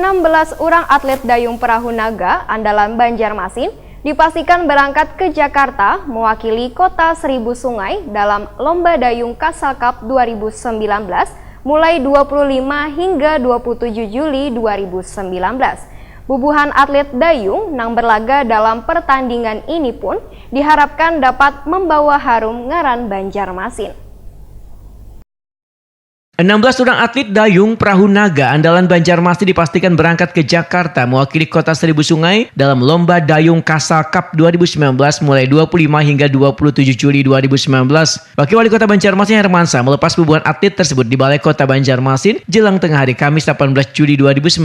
16 orang atlet dayung perahu naga andalan Banjarmasin dipastikan berangkat ke Jakarta mewakili kota Seribu Sungai dalam Lomba Dayung Castle Cup 2019 mulai 25 hingga 27 Juli 2019. Bubuhan atlet dayung yang berlaga dalam pertandingan ini pun diharapkan dapat membawa harum ngaran Banjarmasin. 16 orang atlet dayung perahu naga andalan Banjarmasin dipastikan berangkat ke Jakarta mewakili kota Seribu Sungai dalam Lomba Dayung Castle Cup 2019 mulai 25 hingga 27 Juli 2019. Wakil Wali Kota Banjarmasin Hermansyah melepas bubuhan atlet tersebut di Balai Kota Banjarmasin jelang tengah hari Kamis 18 Juli 2019.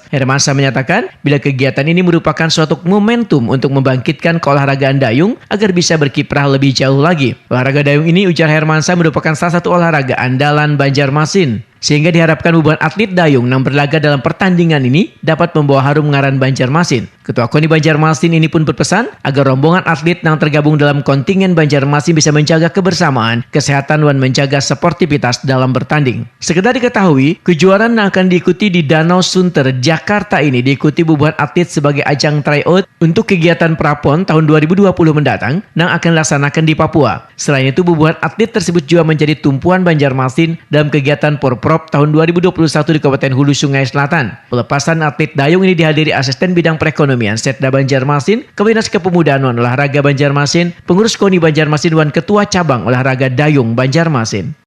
Hermansyah menyatakan bila kegiatan ini merupakan suatu momentum untuk membangkitkan keolahragaan dayung agar bisa berkiprah lebih jauh lagi. Olahraga dayung ini, ujar Hermansyah, merupakan salah satu olahraga andalan Banjarmasin, sehingga diharapkan bubuhan atlet dayung yang berlaga dalam pertandingan ini dapat membawa harum ngaran Banjarmasin. Ketua KONI Banjarmasin ini pun berpesan agar rombongan atlet yang tergabung dalam kontingen Banjarmasin bisa menjaga kebersamaan, kesehatan, dan menjaga sportivitas dalam bertanding. Sekedar diketahui, kejuaraan yang akan diikuti di Danau Sunter, Jakarta ini diikuti bubuhan atlet sebagai ajang tryout untuk kegiatan Prapon tahun 2020 mendatang yang akan dilaksanakan di Papua. Selain itu, bubuhan atlet tersebut juga menjadi tumpuan Banjarmasin dalam kegiatan Porprov tahun 2021 di Kabupaten Hulu Sungai Selatan. Pelepasan atlet dayung ini dihadiri Asisten Bidang Perekonomian Setda Banjarmasin, Komunitas Kepemudaan dan Olahraga Banjarmasin, Pengurus KONI Banjarmasin, dan Ketua Cabang Olahraga Dayung Banjarmasin.